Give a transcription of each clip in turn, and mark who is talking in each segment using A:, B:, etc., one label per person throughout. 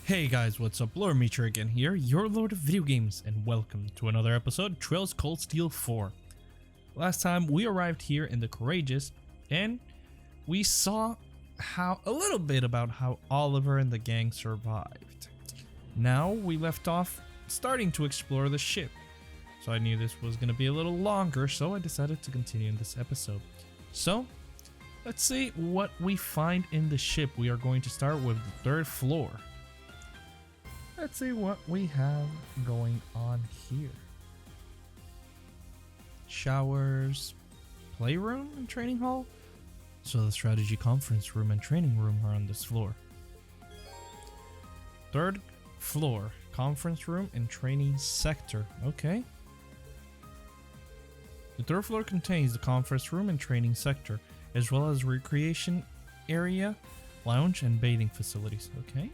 A: Hey guys, what's up? Lord Meacher again here, your Lord of Video Games, and welcome to another episode of Trails Cold Steel 4. Last time we arrived here in the Courageous, and we saw a little bit about how Oliver and the gang survived. Now we left off starting to explore the ship. So I knew this was going to be a little longer, so I decided to continue in this episode. So, let's see what we find in the ship. We are going to start with the third floor. Let's see what we have going on here. Showers, playroom and training hall. So the strategy conference room and training room are on this floor. Third floor, conference room and training sector. Okay. The third floor contains the conference room and training sector, as well as recreation area, lounge, and bathing facilities. Okay.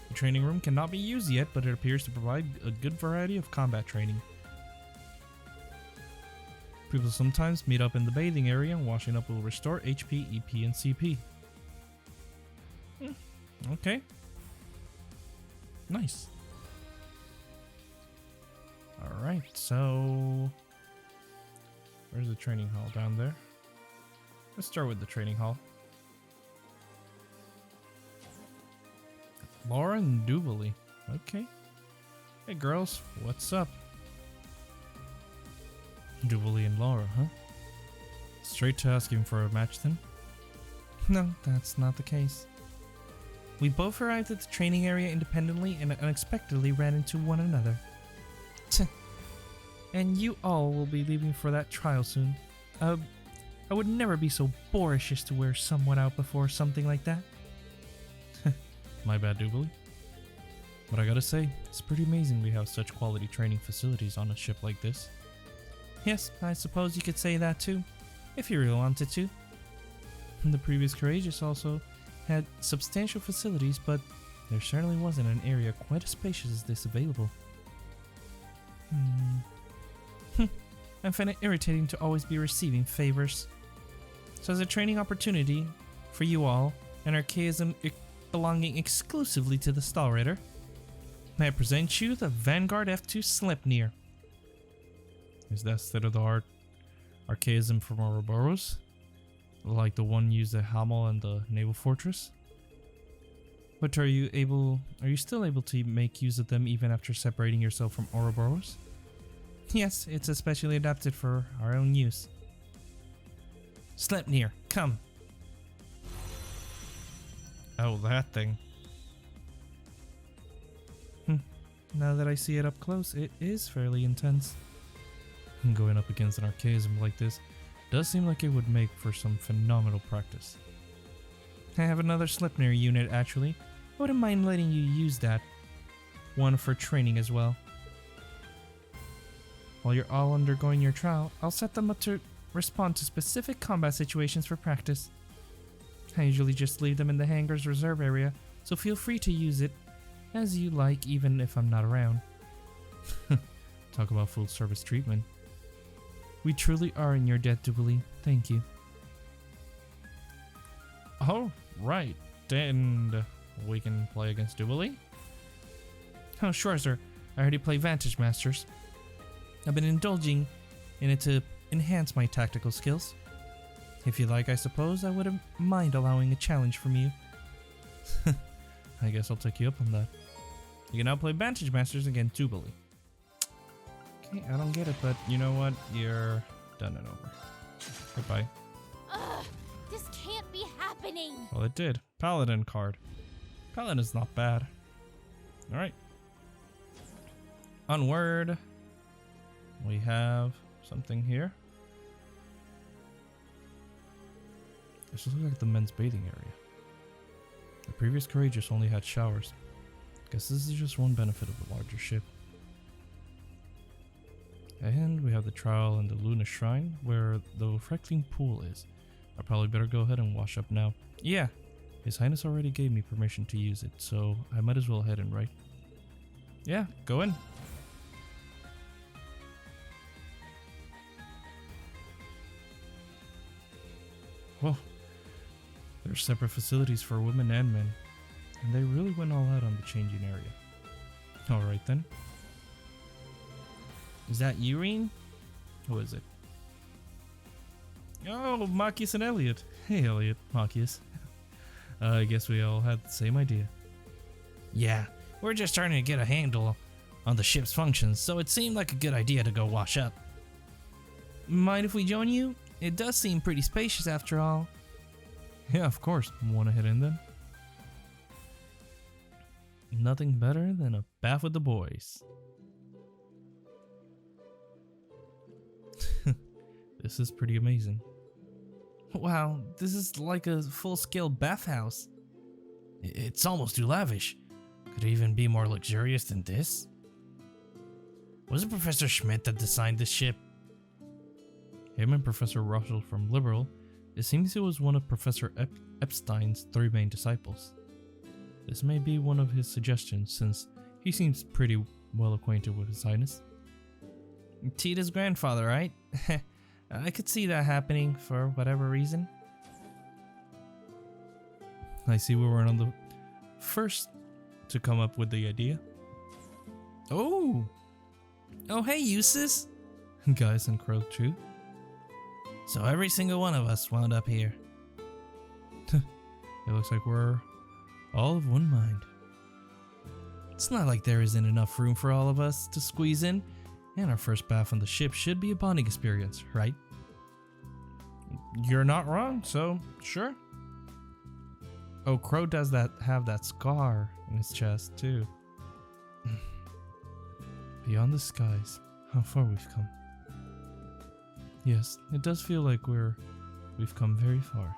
A: The training room cannot be used yet, but it appears to provide a good variety of combat training. People sometimes meet up in the bathing area, and washing up will restore HP, EP, and CP. Okay. Nice. Alright, so... where's the training hall? Down there? Let's start with the training hall. Laura and Duvalie. Okay. Hey girls, what's up? Duvalie and Laura, huh? Straight to asking for a match then? No, that's not the case. We both arrived at the training area independently and unexpectedly ran into one another. Tch. And you all will be leaving for that trial soon. I would never be so boorish as to wear someone out before something like that. My bad, Duvalie. But I gotta say, it's pretty amazing we have such quality training facilities on a ship like this. Yes, I suppose you could say that too, if you really wanted to. The previous Courageous also had substantial facilities, but there certainly wasn't an area quite as spacious as this available. I find it irritating to always be receiving favors. So as a training opportunity for you all, an archaism belonging exclusively to the Stall Rider, may I present you the Vanguard F2 Sleipnir. Is that instead of the archaism from Ouroboros? Like the one used at Hamel and the Naval Fortress? But are you still able to make use of them even after separating yourself from Ouroboros? Yes, it's especially adapted for our own use. Sleipnir, come! Oh, that thing. Now that I see it up close, it is fairly intense. Going up against an archaism like this does seem like it would make for some phenomenal practice. I have another Sleipnir unit actually. I wouldn't mind letting you use that one for training as well. While you're all undergoing your trial, I'll set them up to respond to specific combat situations for practice. I usually just leave them in the hangar's reserve area, so feel free to use it as you like even if I'm not around. Talk about full service treatment. We truly are in your debt, Duvalie. Thank you. Oh, right. And we can play against Duvalie? Oh, sure, sir. I already play Vantage Masters. I've been indulging in it to enhance my tactical skills. If you like, I suppose I wouldn't mind allowing a challenge from you. I guess I'll take you up on that. You can now play Vantage Masters against Duvalie. Okay, I don't get it, but you know what? You're done and over. Goodbye.
B: Ugh, this can't be happening.
A: Well, it did. Paladin card. Paladin's not bad. Alright. Onward. We have something here. This looks like the men's bathing area. The previous Courageous only had showers. Guess this is just one benefit of the larger ship. And we have the trial in the Luna Shrine, where the reflecting pool is. I probably better go ahead and wash up now. Yeah, His Highness already gave me permission to use it, so I might as well head in, right? Yeah, go in. Whoa. There are separate facilities for women and men. and they really went all out on the changing area. Alright then. Is that Urine? Who is it? Oh, Machias and Elliot. Hey Elliot, Machias. I guess we all had the same idea. Yeah, we're just trying to get a handle on the ship's functions, so it seemed like a good idea to go wash up. Mind if we join you? It does seem pretty spacious after all. Yeah, of course. Wanna head in then? Nothing better than a bath with the boys. This is pretty amazing. Wow, this is like a full-scale bathhouse. It's almost too lavish. Could it even be more luxurious than this? Was it Professor Schmidt that designed this ship? Him and Professor Russell from Liberal. It seems he was one of Professor Epstein's 3 main disciples. This may be one of his suggestions, since he seems pretty well acquainted with His Highness. Tita's grandfather, right? I could see that happening for whatever reason. I see we weren't on the first to come up with the idea. Oh! Oh hey, Eustace! Guys and Crow too. So every single one of us wound up here. It looks like we're all of one mind. It's not like there isn't enough room for all of us to squeeze in, and our first bath on the ship should be a bonding experience, right? You're not wrong, so sure. Oh, Crow does have that scar in his chest too. Beyond the skies, how far we've come. Yes, it does feel like we've come very far.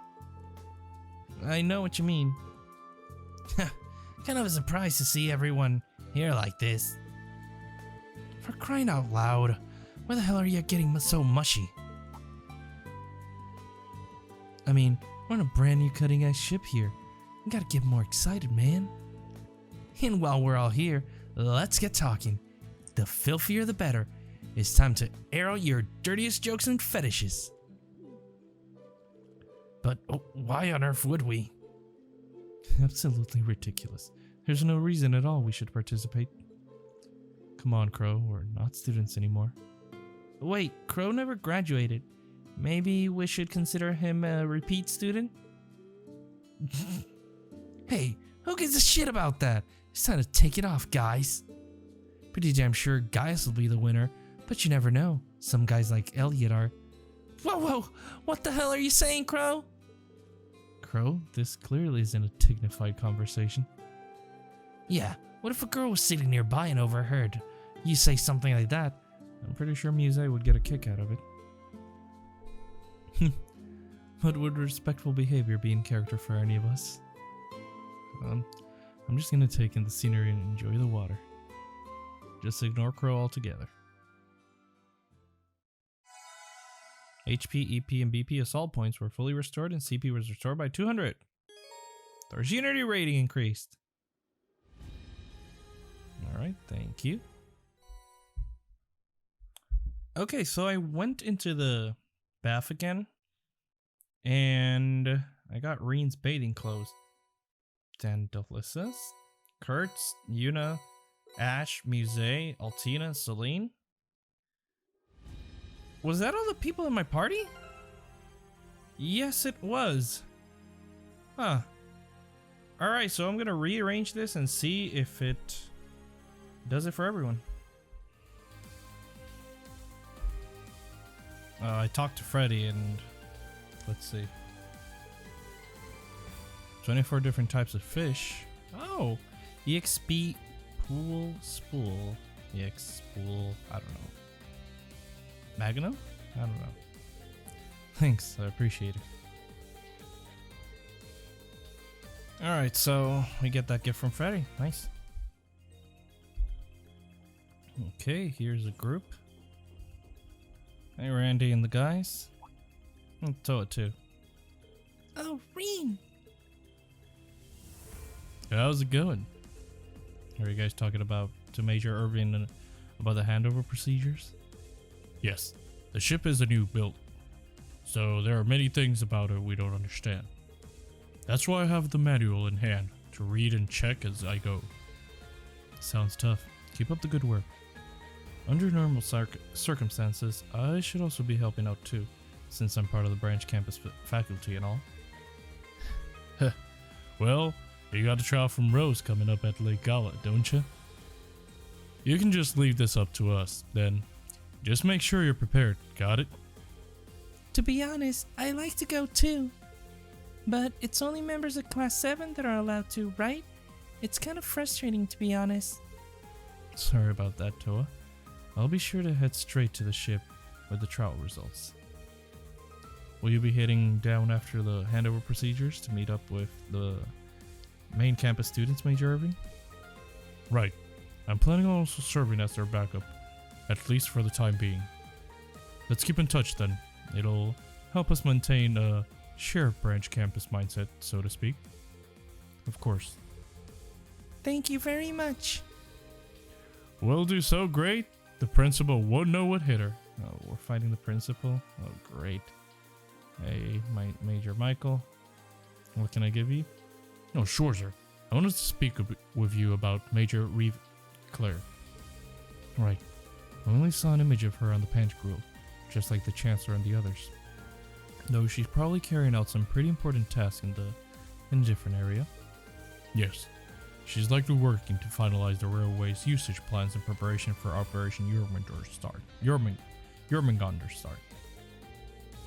A: I know what you mean. Kind of a surprise to see everyone here like this. For crying out loud, where the hell are you getting so mushy? I mean, we're on a brand new cutting edge ship here. You gotta get more excited, man. And while we're all here, let's get talking. The filthier the better. It's time to air out your dirtiest jokes and fetishes. But why on earth would we? Absolutely ridiculous. There's no reason at all we should participate. Come on, Crow, we're not students anymore. Wait, Crow never graduated. Maybe we should consider him a repeat student? Hey, who gives a shit about that? It's time to take it off, guys. Pretty damn sure Gaius will be the winner, but you never know. Some guys like Elliot are... Whoa, what the hell are you saying, Crow? Crow, this clearly isn't a dignified conversation. Yeah, what if a girl was sitting nearby and overheard you say something like that? I'm pretty sure Muse would get a kick out of it. What would respectful behavior be in character for any of us? I'm just gonna take in the scenery and enjoy the water. Just ignore Crow altogether. HP, EP, and BP assault points were fully restored and CP was restored by 200. There's unity rating increased. Alright, thank you. Okay, so I went into the bath again. And I got Reen's bathing clothes. Dandelisis, Kurtz, Yuna, Ash, Muse, Altina, Celine. Was that all the people in my party? Yes, it was. Huh. Alright, so I'm gonna rearrange this and see if it does it for everyone. I talked to Freddy and let's see. 24 different types of fish. Oh! EXP pool spool. EX spool. I don't know. Magno? I don't know. Thanks, I appreciate it. Alright, so we get that gift from Freddy. Nice. Okay, here's a group. Hey, Randy and the guys. And Toa too. Oh, Reen! How's it going? Are you guys talking about to Major Irving about the handover procedures? Yes, the ship is a new build, so there are many things about it we don't understand. That's why I have the manual in hand to read and check as I go. Sounds tough. Keep up the good work. Under normal circumstances, I should also be helping out too, since I'm part of the branch campus faculty and all. Well, you got a trial from Rose coming up at Lake Gala, don't you? You can just leave this up to us, then. Just make sure you're prepared, got it?
C: To be honest, I like to go too. But it's only members of Class 7 that are allowed to, right? It's kind of frustrating, to be honest.
A: Sorry about that, Toa. I'll be sure to head straight to the ship with the trial results. Will you be heading down after the handover procedures to meet up with the main campus students, Major Irving? Right. I'm planning on also serving as their backup, at least for the time being. Let's keep in touch then. It'll help us maintain a shared branch campus mindset, so to speak. Of course.
C: Thank you very much.
A: We'll do so great, the principal won't know what hit her. Oh, we're fighting the principal? Oh, great. Hey, Major Michael. What can I give you? No, sure, sir. I wanted to speak with you about Major Reeve Claire. Right. I only saw an image of her on the Panch Grill, just like the Chancellor and the others. Though she's probably carrying out some pretty important tasks in a different area. Yes. She's likely working to finalize the railway's usage plans in preparation for Operation Jormungandr start,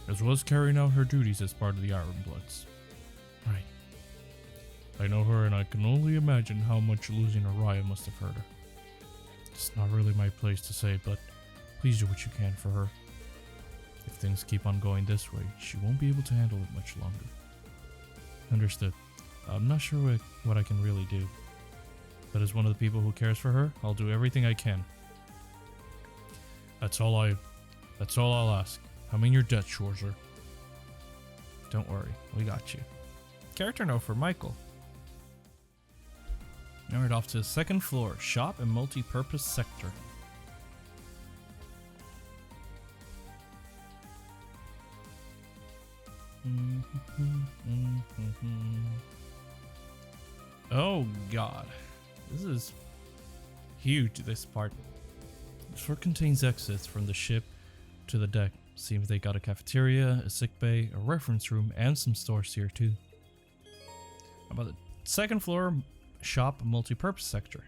A: as well as carrying out her duties as part of the Iron Bloods. Right. I know her and I can only imagine how much losing Araya must have hurt her. It's not really my place to say, but please do what you can for her. If things keep on going this way, she won't be able to handle it much longer. Understood. I'm not sure what I can really do, but as one of the people who cares for her, I'll do everything I can. That's all I'll ask. I'm in your debt, Schwarzer. Don't worry, we got you. Character note for Michael. Now we're off to the second floor, shop and multi-purpose sector. Oh god, this is huge, this part. This floor contains exits from the ship to the deck. Seems they got a cafeteria, a sick bay, a reference room, and some stores here too. About the second floor, shop multi-purpose sector.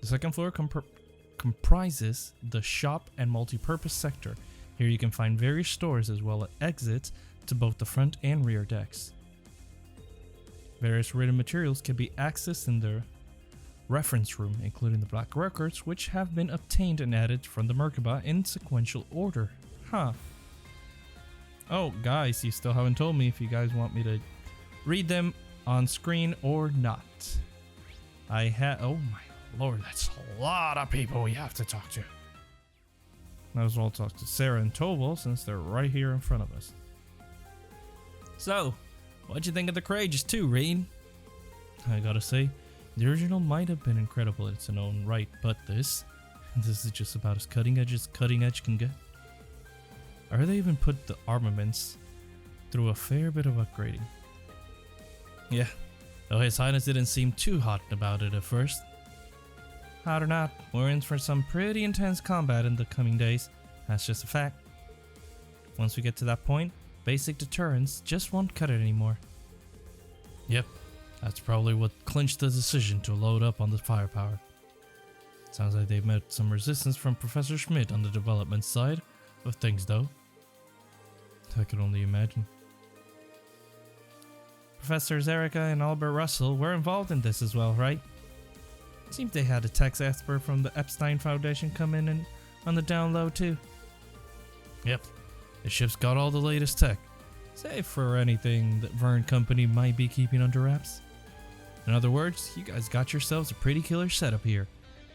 A: The second floor comprises the shop and multi-purpose sector. Here you can find various stores as well as exits to both the front and rear decks. Various written materials can be accessed in the reference room, including the black records, which have been obtained and added from the Merkaba in sequential order. Huh. Oh, guys, you still haven't told me if you guys want me to read them on screen or not. Oh my lord, that's a lot of people we have to talk to. Might as well talk to Sarah and Toval since they're right here in front of us. So, what'd you think of the Courageous 2, Reed? I gotta say, the original might have been incredible in its own right, but this is just about as cutting edge can get. I heard they even put the armaments through a fair bit of upgrading. Yeah, though His Highness didn't seem too hot about it at first. Hot or not, we're in for some pretty intense combat in the coming days. That's just a fact. Once we get to that point, basic deterrence just won't cut it anymore. Yep, that's probably what clinched the decision to load up on the firepower. Sounds like they've met some resistance from Professor Schmidt on the development side of things though. I can only imagine. Professors Erica and Albert Russell were involved in this as well, right? Seems they had a tech expert from the Epstein Foundation come in and on the down low too. Yep, the ship's got all the latest tech, save for anything that Vern Company might be keeping under wraps. In other words, you guys got yourselves a pretty killer setup here.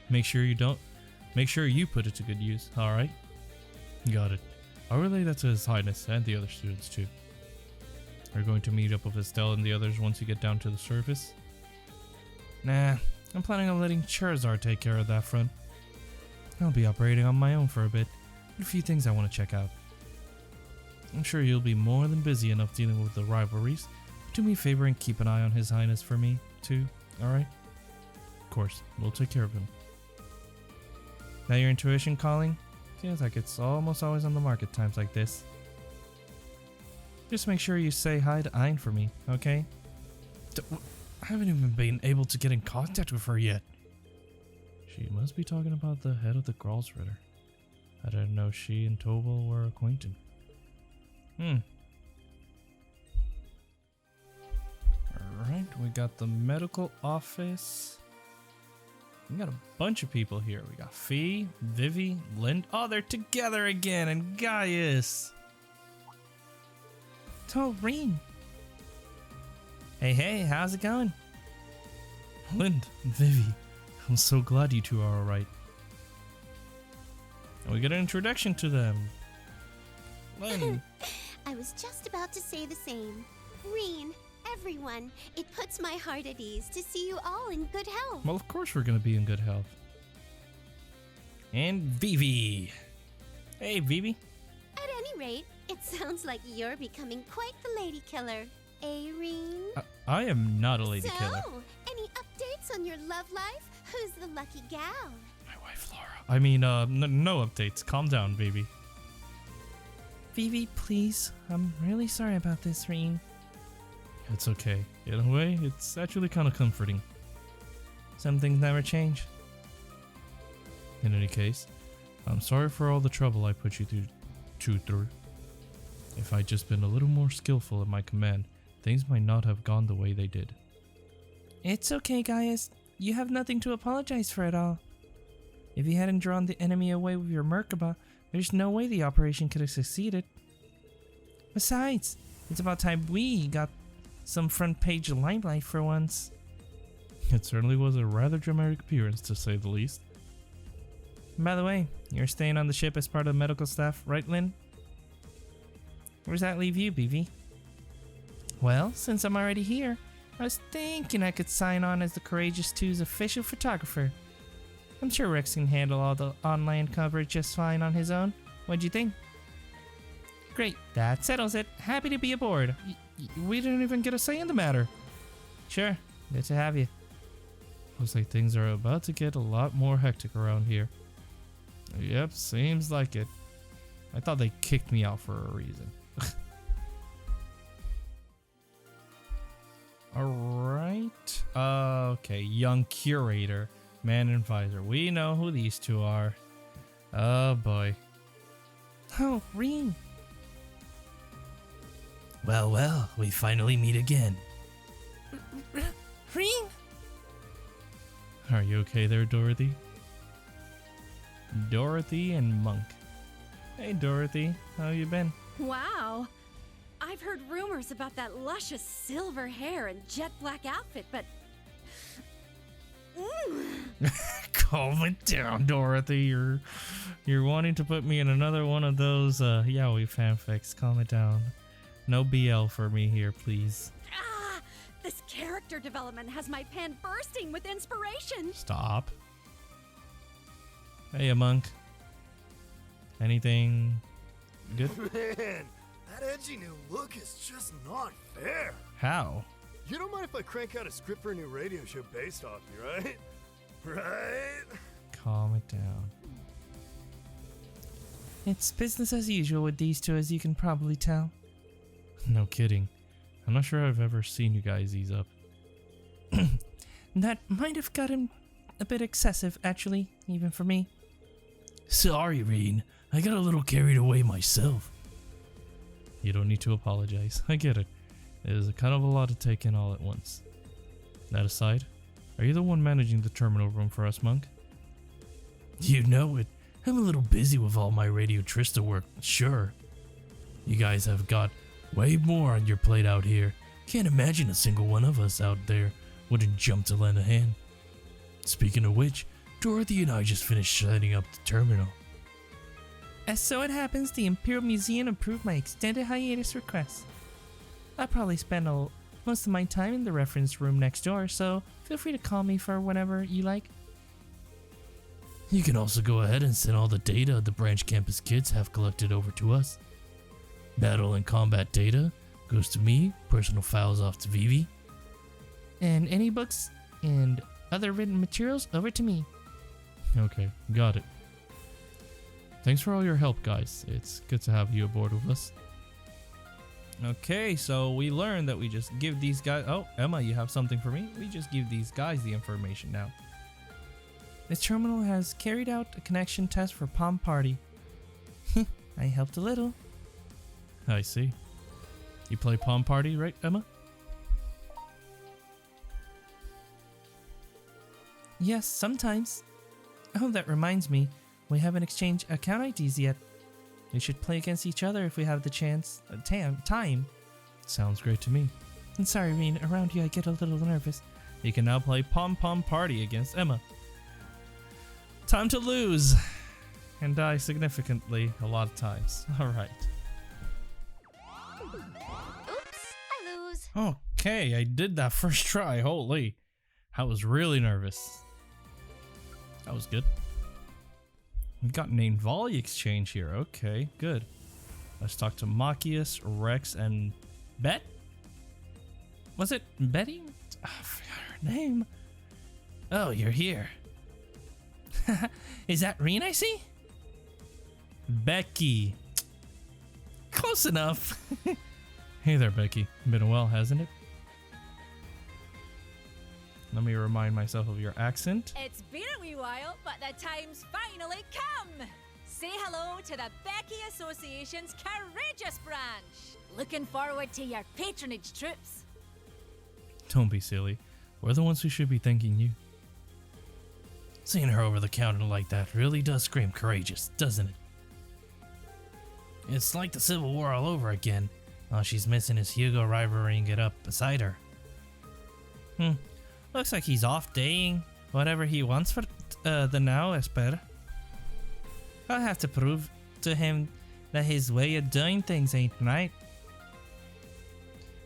A: Make sure you put it to good use, alright? Got it. I'll relay that to His Highness and the other students too. Are you going to meet up with Estelle and the others once you get down to the surface? Nah, I'm planning on letting Charizard take care of that front. I'll be operating on my own for a bit, but a few things I want to check out. I'm sure you'll be more than busy enough dealing with the rivalries Do me a favor and keep an eye on His Highness for me, too, alright? Of course, we'll take care of him. Now your intuition calling? Seems like it's almost always on the mark at times like this. Just make sure you say hi to Ein for me, okay? I haven't even been able to get in contact with her yet. She must be talking about the head of the Gralsritter. I didn't know she and Tobal were acquainted. Alright, we got the medical office. We got a bunch of people here. We got Fee, Vivi, Lind. Oh, they're together again, and Gaius.
C: Torin.
A: Hey, how's it going? Lind, Vivi, I'm so glad you two are alright. And we get an introduction to them. Lind.
D: I was just about to say the same. Reen, everyone, it puts my heart at ease to see you all in good health.
A: Well, of course we're gonna be in good health. And Vivi. Hey, Vivi.
D: At any rate, it sounds like you're becoming quite the lady killer. Eh, Reen?
A: I am not a lady
D: so,
A: killer.
D: Any updates on your love life? Who's the lucky gal?
A: My wife, Laura. I mean, no updates. Calm down, baby.
C: Vivi, please. I'm really sorry about this, Reen.
A: It's okay. In a way, it's actually kind of comforting. Some things never change. In any case, I'm sorry for all the trouble I put you through. If I'd just been a little more skillful in my command, things might not have gone the way they did.
C: It's okay, Gaius. You have nothing to apologize for at all. If you hadn't drawn the enemy away with your Merkaba, there's no way the operation could have succeeded. Besides, it's about time we got some front page limelight for once.
A: It certainly was a rather dramatic appearance, to say the least.
C: By the way, you're staying on the ship as part of the medical staff, right, Lynn? Where's that leave you, BV? Well, since I'm already here, I was thinking I could sign on as the Courageous 2's official photographer. I'm sure Rex can handle all the online coverage just fine on his own. What'd you think? Great, that settles it. Happy to be aboard.
A: We didn't even get a say in the matter.
C: Sure, good to have you.
A: Looks like things are about to get a lot more hectic around here. Yep, seems like it. I thought they kicked me out for a reason. Alright. Okay, young curator, man advisor. We know who these two are. Oh boy.
C: Oh, Reen.
A: Well, we finally meet again.
C: Reen?
A: Are you okay there, Dorothy? Dorothy and Monk. Hey, Dorothy. How you been?
E: Wow. I've heard rumors about that luscious silver hair and jet black outfit, but...
A: Calm it down, Dorothy. You're wanting to put me in another one of those yaoi fanfics. Calm it down. No BL for me here, please.
E: Ah! This character development has my pen bursting with inspiration.
A: Stop. Hey, Monk. Anything good?
F: Man, that edgy new look is just not fair.
A: How?
F: You don't mind if I crank out a script for a new radio show based off you, right? Right?
A: Calm it down.
C: It's business as usual with these two, as you can probably tell.
A: No kidding. I'm not sure I've ever seen you guys ease up.
C: That might have gotten a bit excessive, actually, even for me.
A: Sorry, Reen. I got a little carried away myself. You don't need to apologize. I get it. It is kind of a lot to take in all at once. That aside, are you the one managing the terminal room for us, Monk? You know it. I'm a little busy with all my Radio Trista work, sure. You guys have got way more on your plate out here. Can't imagine a single one of us out there wouldn't jump to lend a hand. Speaking of which, Dorothy and I just finished setting up the terminal.
C: As so it happens, the Imperial Museum approved my extended hiatus request. I'll probably spend most of my time in the reference room next door, so feel free to call me for whenever you like.
A: You can also go ahead and send all the data the branch campus kids have collected over to us. Battle and combat data,
C: goes to me, personal files off to Vivi.
A: And any books and other written materials over to me.
C: Okay, got it. Thanks for all your help, guys. It's good to have you aboard with us.
A: Okay, so we learned that we just give these guys... Oh, Emma, you have something for me? We just give these guys the information now. This terminal has carried out a connection test for Palm Party. I helped a little.
C: I see. You play Palm Party, right, Emma?
A: Yes, sometimes. Oh, that reminds me. We haven't exchanged account IDs yet. We should play against each other if we have the chance. Time.
C: Sounds great to me.
A: I'm sorry, Reen. Around you, I get a little nervous. You can now play Pom Pom Party against Emma. Time to lose. And die significantly a lot of times. Alright.
D: Oops, I lose.
A: Okay, I did that first try. Holy. I was really nervous. That was good. We've got an volley exchange here. Okay, good. Let's talk to Machias, Rex, and Bet? Was it Betty? I forgot her name. Oh, you're here. Is that Reen I see? Becky. Close enough.
C: Hey there, Becky. Been a while, hasn't it?
A: Let me remind myself of your accent.
B: It's been a wee while, but the time's finally come. Say hello to the Becky Association's Courageous Branch. Looking forward to your patronage, troops.
C: Don't be silly. We're the ones who should be thanking you.
A: Seeing her over the counter like that really does scream courageous, doesn't it? It's like the Civil War all over again. All she's missing is Hugo rivaling it up beside her. Looks like he's off daying whatever he wants for the now, Esper. I'll have to prove to him that his way of doing things ain't right.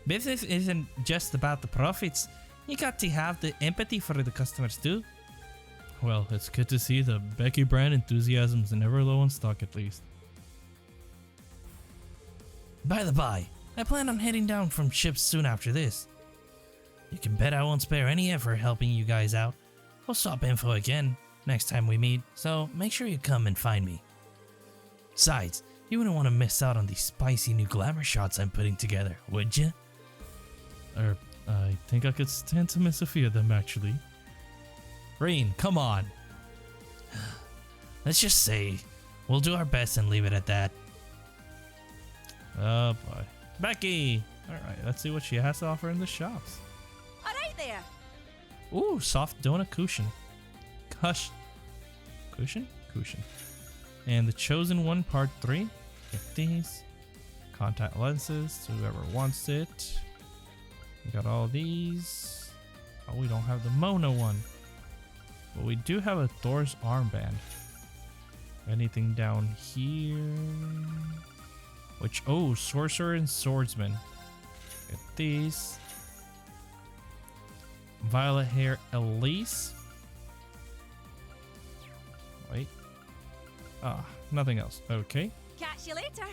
A: Business isn't just about the profits. You got to have the empathy for the customers too.
C: Well, it's good to see the Becky brand enthusiasm's never low on stock at least.
A: By the by, I plan on heading down from ships soon after this. You can bet I won't spare any effort helping you guys out. We'll swap info again next time we meet, so make sure you come and find me. Besides, you wouldn't want to miss out on these spicy new glamour shots I'm putting together, would you?
C: I think I could stand to miss a few of them actually.
A: Reen, come on. Let's just say we'll do our best and leave it at that.
C: Oh boy.
A: Becky! Alright, let's see what she has to offer in the shops.
B: All right there.
A: Ooh, soft donut cushion. Cushion? And the Chosen One Part 3. Get these. Contact lenses to whoever wants it. We got all these. Oh, we don't have the Mono one. But we do have a Thor's armband. Anything down here? Oh, Sorcerer and Swordsman. Get these. Violet Hair Elise. Wait. Nothing else. Okay.
B: Catch you later.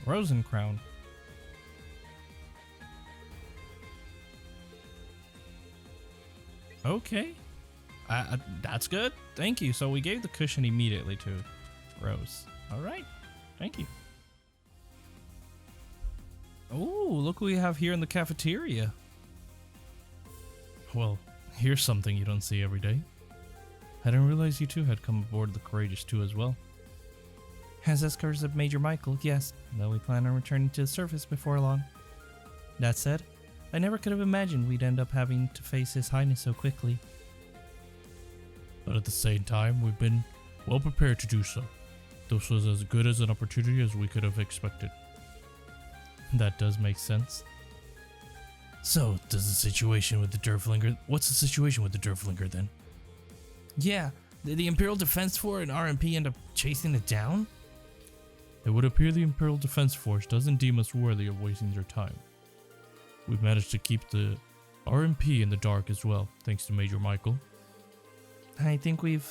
A: Rosencrown. Okay. That's good. Thank you. So we gave the cushion immediately to Rose. All right. Thank you. Oh, look what we have here in the cafeteria.
C: Well, here's something you don't see every day. I didn't realize you two had come aboard the Courageous 2 as well.
A: As escorts of Major Michael, yes, though we plan on returning to the surface before long. That said, I never could have imagined we'd end up having to face His Highness so quickly.
C: But at the same time, we've been well prepared to do so. This was as good as an opportunity as we could have expected. That does make sense.
A: So, what's the situation with the Derflinger then? Yeah, did the Imperial Defense Force and RMP end up chasing it down?
C: It would appear the Imperial Defense Force doesn't deem us worthy of wasting their time. We've managed to keep the
A: RMP in the dark as well, thanks to Major Michael.
C: I think we'll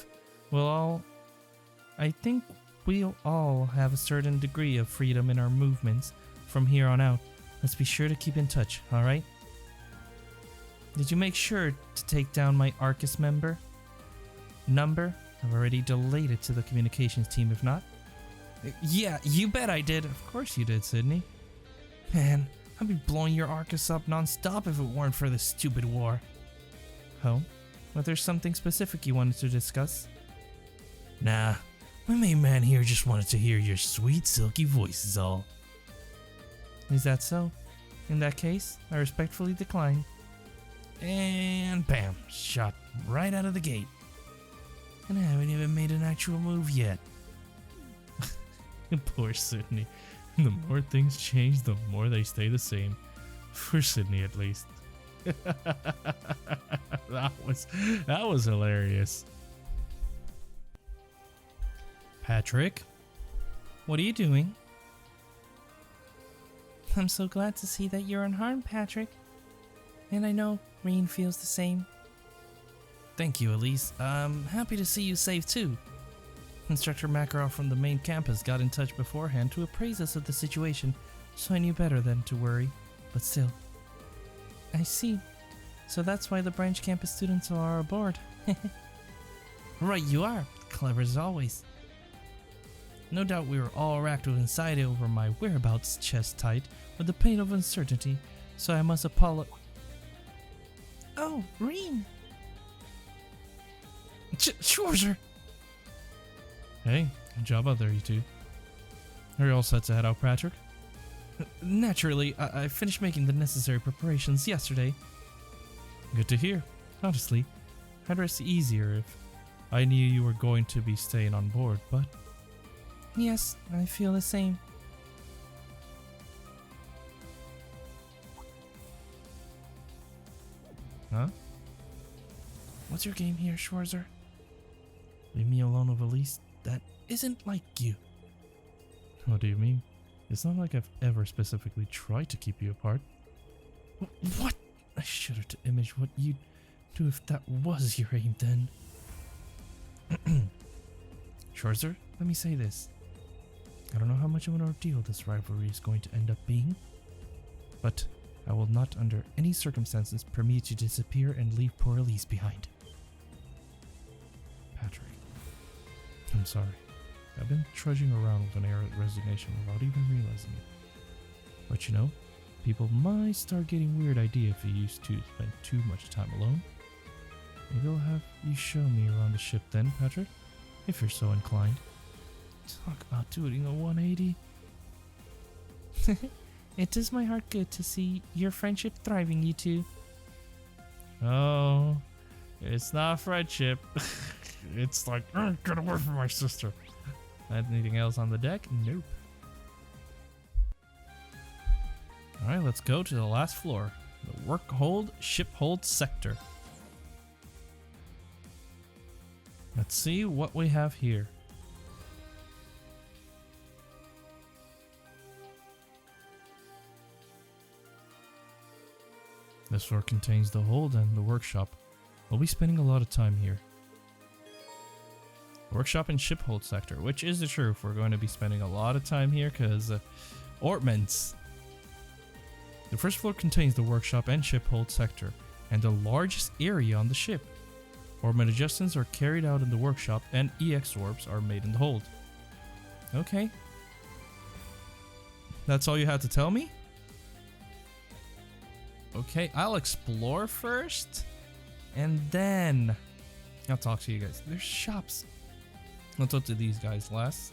C: all have a certain degree of freedom in our movements from here on out. Let's be sure to keep in touch, alright? Did you make sure to take down my Arcus number? I've already delayed it to the communications team, if not. Yeah, you bet I did. Of course you did, Sydney. Man, I'd be blowing your Arcus up non-stop if it weren't for this stupid war. Oh? Was there something specific you wanted to discuss?
A: Nah, my main man here just wanted to hear your sweet, silky voice is all.
C: Is that so? In that case, I respectfully decline.
A: And bam, shot right out of the gate. And I haven't even made an actual move yet. Poor Sydney. The more things change, the more they stay the same. For Sydney, at least. That was hilarious. Patrick?
C: What are you doing? I'm so glad to see that you're unharmed, Patrick. And I know Reen feels the same.
A: Thank you, Elise. I'm happy to see you safe too. Instructor Makarov from the main campus got in touch beforehand to appraise us of the situation, so I knew better than to worry. But still.
C: I see. So that's why the branch campus students are aboard.
A: Right, you are. Clever as always. No doubt we were all racked with anxiety over my whereabouts, chest tight, with the pain of uncertainty, so I must apologize.
C: Oh, Reen!
A: Schwarzer! Hey, good job out there, you two. Are you all set to head out, Patrick? Naturally, I finished making the necessary preparations yesterday. Good to hear. Honestly, I'd rest easier if I knew you were going to be staying on board, but...
C: Yes, I feel the same.
A: Huh? What's your game here, Schwarzer? Leave me alone with Elise. That isn't like you. What do you mean? It's not like I've ever specifically tried to keep you apart. What? I shudder to image what you'd do if that was your aim then. Schwarzer, let me say this. I don't know how much of an ordeal this rivalry is going to end up being, but I will not under any circumstances permit you to disappear and leave poor Elise behind. Patrick, I'm sorry. I've been trudging around with an air of resignation without even realizing it. But you know, people might start getting weird idea if you used to spend too much time alone. Maybe I'll have you show me around the ship then, Patrick, if you're so inclined. Talk about doing a 180.
C: It does my heart good to see your friendship thriving, you two.
A: Oh, it's not friendship. It's like, get away from my sister. Anything else on the deck? Nope. Alright, let's go to the last floor. The work hold, ship hold sector. Let's see what we have here. This floor contains the hold and the workshop. We'll be spending a lot of time here. Workshop and ship hold sector, which is the truth. We're going to be spending a lot of time here because ornaments. The first floor contains the workshop and ship hold sector and the largest area on the ship. Ornament adjustments are carried out in the workshop and EX orbs are made in the hold. Okay. That's all you had to tell me? Okay, I'll explore first, and then I'll talk to you guys. There's shops. Let's talk to these guys last.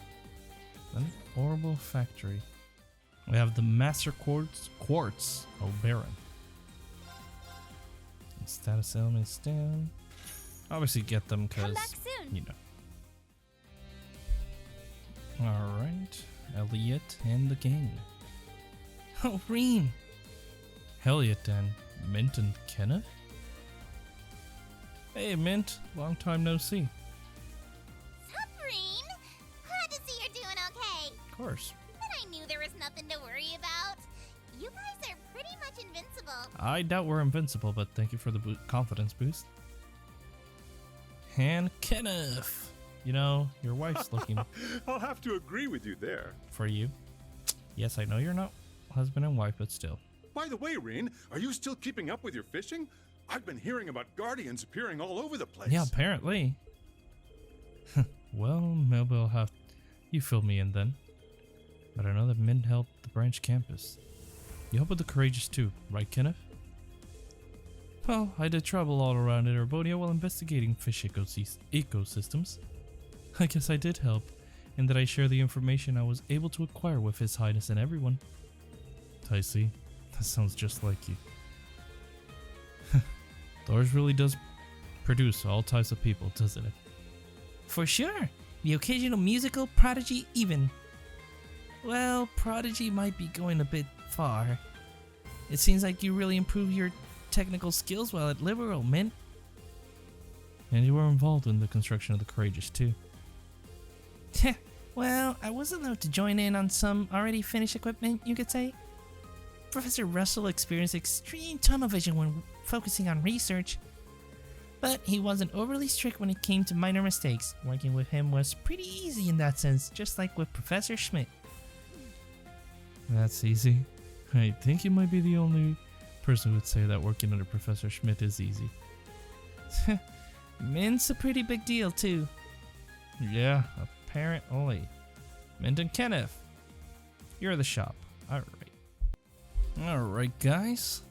A: Then Horrible Factory. We have the Master Quartz. Oh, Baron. Status elements down. Obviously get them because, you know. Alright. Elliot and the gang.
C: Oh, Reen!
A: Elliot and Mint and Kenneth? Hey, Mint. Long time no see.
D: Sup, Reen? Glad to see you're doing okay.
A: Of course.
D: But I knew there was nothing to worry about. You guys are pretty much invincible.
A: I doubt we're invincible, but thank you for the confidence boost. And Kenneth! You know, your wife's looking
G: I'll have to agree with you there.
A: for you. Yes, I know you're not husband and wife, but still.
G: By the way, Reen, are you still keeping up with your fishing? I've been hearing about guardians appearing all over the place.
A: Yeah, apparently. Well, maybe I'll have you fill me in then. But I know that Min helped the branch campus. You help with the courageous too, right, Kenneth? Well, I did travel all around Erebonia while investigating fish ecosystems. I guess I did help, in that I share the information I was able to acquire with His Highness and everyone. I see. That sounds just like you. Thors really does produce all types of people, doesn't it?
C: For sure. The occasional musical prodigy even. Well, prodigy might be going a bit far. It seems like you really improved your technical skills while at Liberal, Mint.
A: And you were involved in the construction of the Courageous too.
C: Well, I was allowed to join in on some already finished equipment, you could say. Professor Russell experienced extreme tunnel vision when focusing on research, but he wasn't overly strict when it came to minor mistakes. Working with him was pretty easy in that sense, just like with Professor Schmidt.
A: That's easy. I think you might be the only person who would say that working under Professor Schmidt is easy.
C: Mint's a pretty big deal too.
A: Yeah, apparently. Mint and Kenneth, you're the shop. Alright, guys.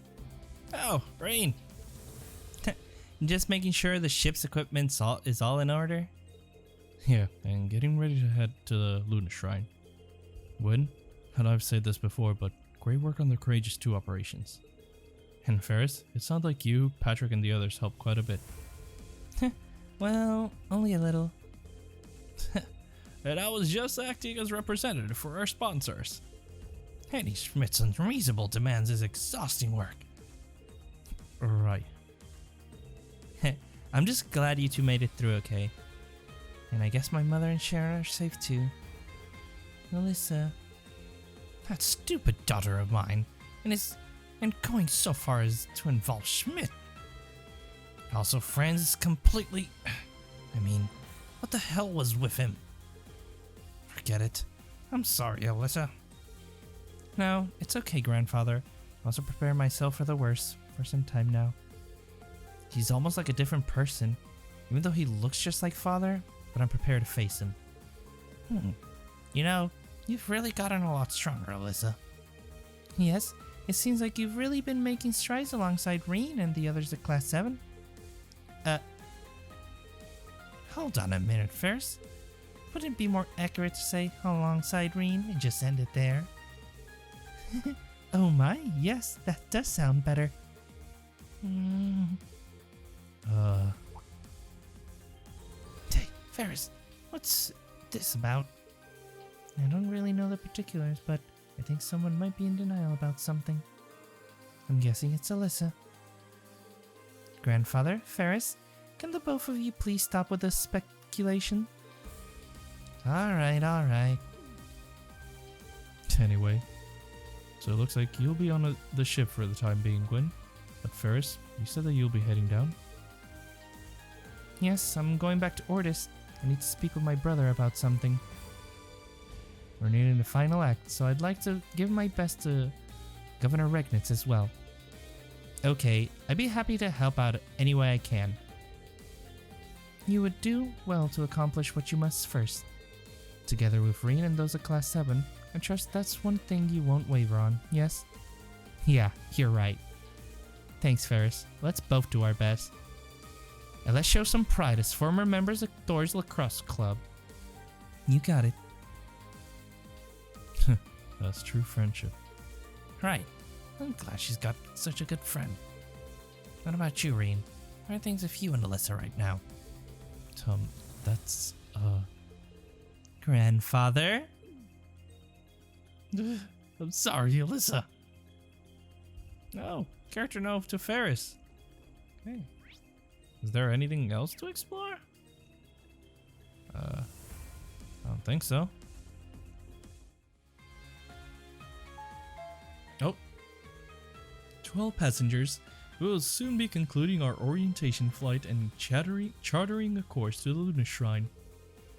C: Oh, Rain. Just making sure the ship's equipment is all in order.
A: Yeah, and getting ready to head to the Luna Shrine. Win, and I've said this before, but great work on the Courageous 2 operations. And Ferris, it sounds like you, Patrick, and the others helped quite a bit.
C: Well, only a little.
A: And I was just acting as representative for our sponsors.
C: Eddie Schmidt's unreasonable demands is exhausting work.
A: Right.
C: I'm just glad you two made it through okay. And I guess my mother and Sharon are safe too. Melissa. That stupid daughter of mine. And going so far as to involve Schmidt. Also, Franz is completely... I mean, what the hell was with him? Forget it. I'm sorry, Alyssa. No, it's okay, grandfather. I also prepare myself for the worst for some time now. He's almost like a different person, even though he looks just like father, but I'm prepared to face him. You know, you've really gotten a lot stronger, Alyssa. Yes, it seems like you've really been making strides alongside Reen and the others at Class 7. Hold on a minute, Ferris. Wouldn't it be more accurate to say alongside Reen and just end it there? Oh my, yes, that does sound better. Hey, Ferris, what's this about? I don't really know the particulars, but I think someone might be in denial about something. I'm guessing it's Alyssa. Grandfather, Ferris, can the both of you please stop with the speculation? Alright.
A: Anyway, so it looks like you'll be on the ship for the time being, Gwen. But Ferris, you said that you'll be heading down?
C: Yes, I'm going back to Ordis. I need to speak with my brother about something. We're nearing the final act, so I'd like to give my best to Governor Regnitz as well. Okay, I'd be happy to help out any way I can. You would do well to accomplish what you must first. Together with Reen and those at Class 7, I trust that's one thing you won't waver on, yes? Yeah, you're right. Thanks, Ferris. Let's both do our best. And let's show some pride as former members of Thor's Lacrosse Club. You got it.
A: That's true friendship.
C: Right. I'm glad she's got such a good friend. What about you, Reen? How are things with you and Alyssa right now?
A: That's,
C: Grandfather?
A: I'm sorry, Alyssa. Oh, character note to Ferris. Okay. Is there anything else to explore? I don't think so. To all passengers, we will soon be concluding our orientation flight and chartering a course to the Lunar Shrine.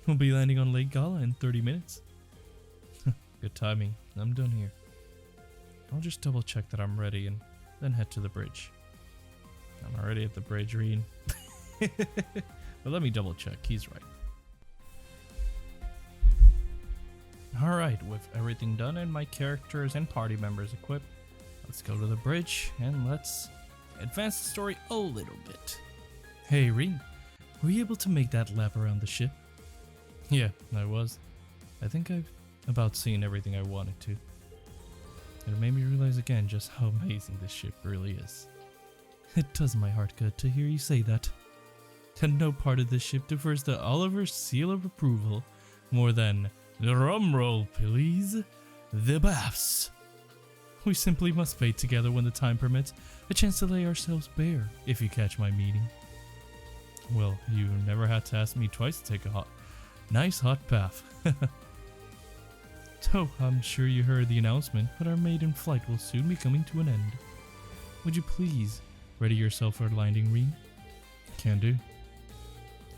A: We'll be landing on Lake Gala in 30 minutes. Good timing. I'm done here. I'll just double check that I'm ready and then head to the bridge. I'm already at the bridge, Reen. But let me double check. He's right. Alright, with everything done and my characters and party members equipped, let's go to the bridge and let's advance the story a little bit. Hey, Reen. Were you able to make that lap around the ship? Yeah, I was. I think I've about seen everything I wanted to. It made me realize again just how amazing this ship really is. It does my heart good to hear you say that. And no part of this ship defers to Oliver's seal of approval more than, drum roll please, the baths. We simply must fade together when the time permits, a chance to lay ourselves bare, if you catch my meaning. Well, you never had to ask me twice to take a nice hot bath. So, I'm sure you heard the announcement, but our maiden flight will soon be coming to an end. Would you please ready yourself for landing, Reen? Can do.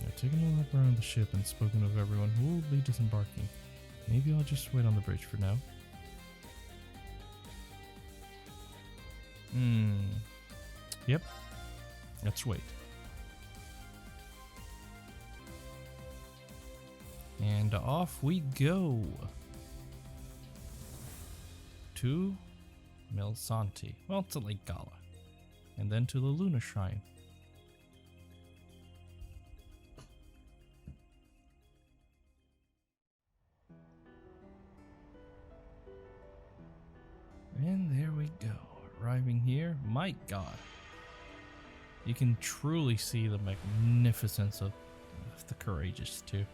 A: I've taken a lap around the ship and spoken with everyone who will be disembarking. Maybe I'll just wait on the bridge for now. Yep. Let's wait. And off we go. To Milsanti. Well, to Lake Gala. And then to the Lunar Shrine. And there we go. Arriving here. My God. You can truly see the magnificence of the Courageous too.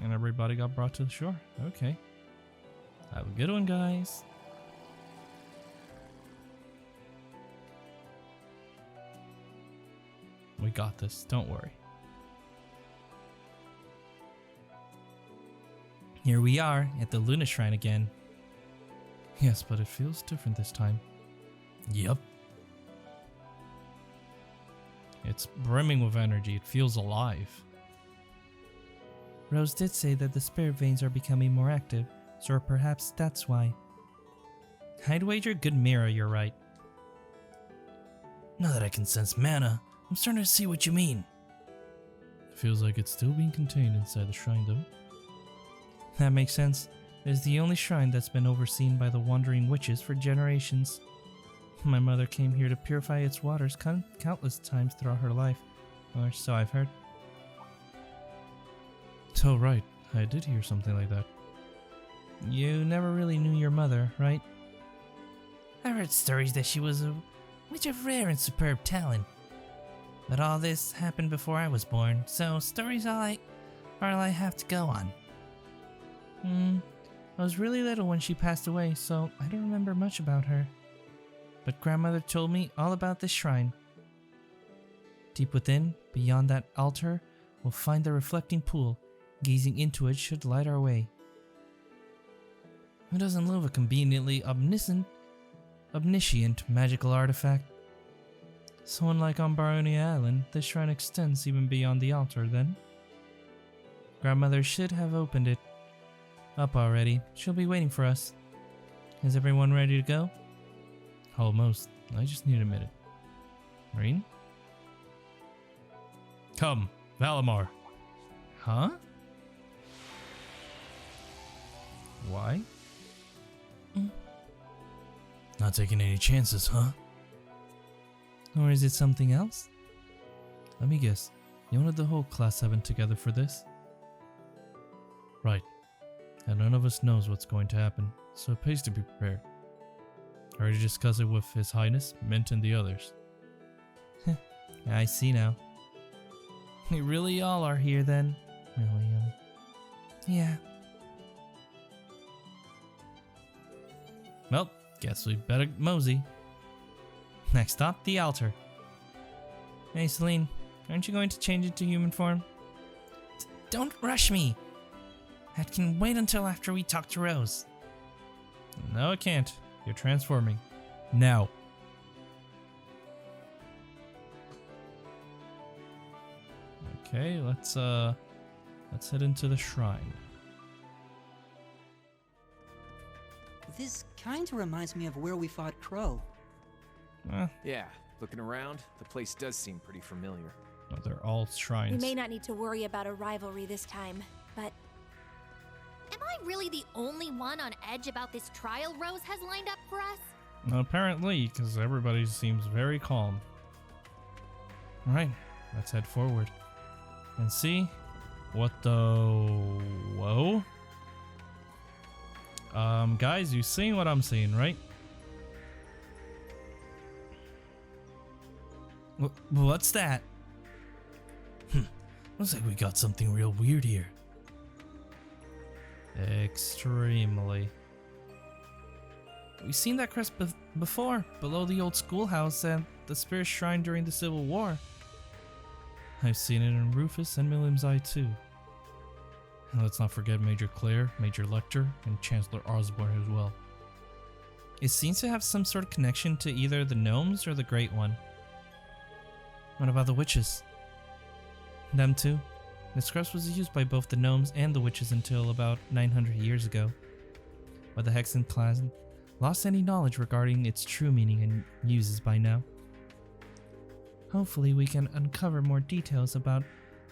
A: And everybody got brought to the shore. Okay. Have a good one, guys. We got this. Don't worry. Here we are at the Lunar Shrine again. Yes, but it feels different this time. Yep. It's brimming with energy. It feels alive. Rose did say that the spirit veins are becoming more active, so perhaps that's why. I'd wager good mirror you're right. Now that I can sense mana, I'm starting to see what you mean. Feels like it's still being contained inside the shrine though. That makes sense. It is the only shrine that's been overseen by the wandering witches for generations. My mother came here to purify its waters countless times throughout her life, or so I've heard. So right, I did hear something like that. You never really knew your mother, right? I heard stories that she was a witch of rare and superb talent. But all this happened before I was born, so stories are all I have to go on. I was really little when she passed away, so I don't remember much about her. But grandmother told me all about this shrine. Deep within, beyond that altar, we'll find the reflecting pool. Gazing into it should light our way. Who doesn't love a conveniently omniscient magical artifact? So unlike on Baronia Island, this shrine extends even beyond the altar then. Grandmother should have opened it up already. She'll be waiting for us. Is everyone ready to go? Almost. I just need a minute. Reen? Come, Valimar. Huh? Why? Not taking any chances, huh? Or is it something else? Let me guess. You wanted the whole Class 7 together for this? Right. And none of us knows what's going to happen, so it pays to be prepared. I already discussed it with His Highness, Mint, and the others. I see now. We really all are here then. Really, yeah. Well, guess we better mosey. Next stop, the altar. Hey, Celine, aren't you going to change it to human form? Don't rush me. That can wait until after we talk to Rose. No, it can't. You're transforming. Now. Okay, let's head into the shrine.
H: This kinda reminds me of where we fought Crow.
I: Yeah, looking around, the place does seem pretty familiar.
A: Oh, they're all
B: We
A: shrines.
B: may not need to worry about a rivalry this time, but
D: Am I really the only one on edge about this trial Rose has lined up for us?
A: Apparently, because everybody seems very calm. Alright, let's head forward. And see what the... Whoa? Guys, you seeing what I'm seeing, right? What's that? Looks like we got something real weird here. Extremely. We've seen that crest before, below the old schoolhouse and the spirit shrine during the Civil War. I've seen it in Rufus and William's eye too. And let's not forget Major Clare, Major Lecter, and Chancellor Osborne as well. It seems to have some sort of connection to either the gnomes or the Great One. What about the witches? Them too. This crest was used by both the gnomes and the witches until about 900 years ago. But the Hexen clan lost any knowledge regarding its true meaning and uses by now. Hopefully we can uncover more details about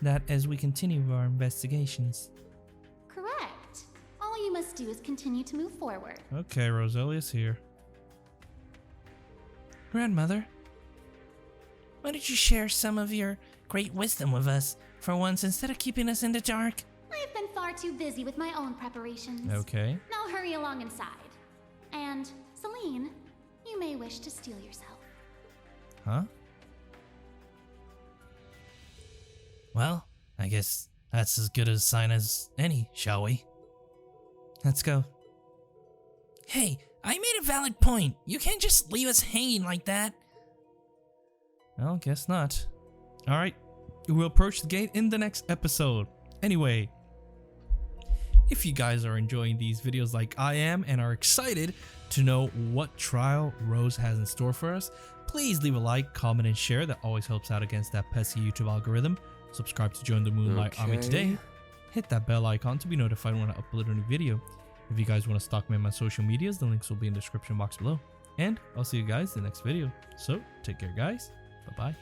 A: that as we continue our investigations.
J: Correct. All you must do is continue to move forward.
A: Okay, Roselia's here. Grandmother, why don't you share some of your great wisdom with us for once instead of keeping us in the dark?
J: I've been far too busy with my own preparations.
A: Okay.
J: Now hurry along inside. And, Celine, you may wish to steel yourself.
A: Huh? Well, I guess that's as good a sign as any, shall we? Let's go. Hey, I made a valid point. You can't just leave us hanging like that. Well, guess not. Alright, we'll approach the gate in the next episode. Anyway, if you guys are enjoying these videos like I am and are excited to know what trial Rose has in store for us, please leave a like, comment, and share. That always helps out against that pesky YouTube algorithm. Subscribe to join the Moonlight Army today. Hit that bell icon to be notified when I upload a new video. If you guys want to stalk me on my social medias, the links will be in the description box below. And I'll see you guys in the next video. So, take care guys. Bye-bye.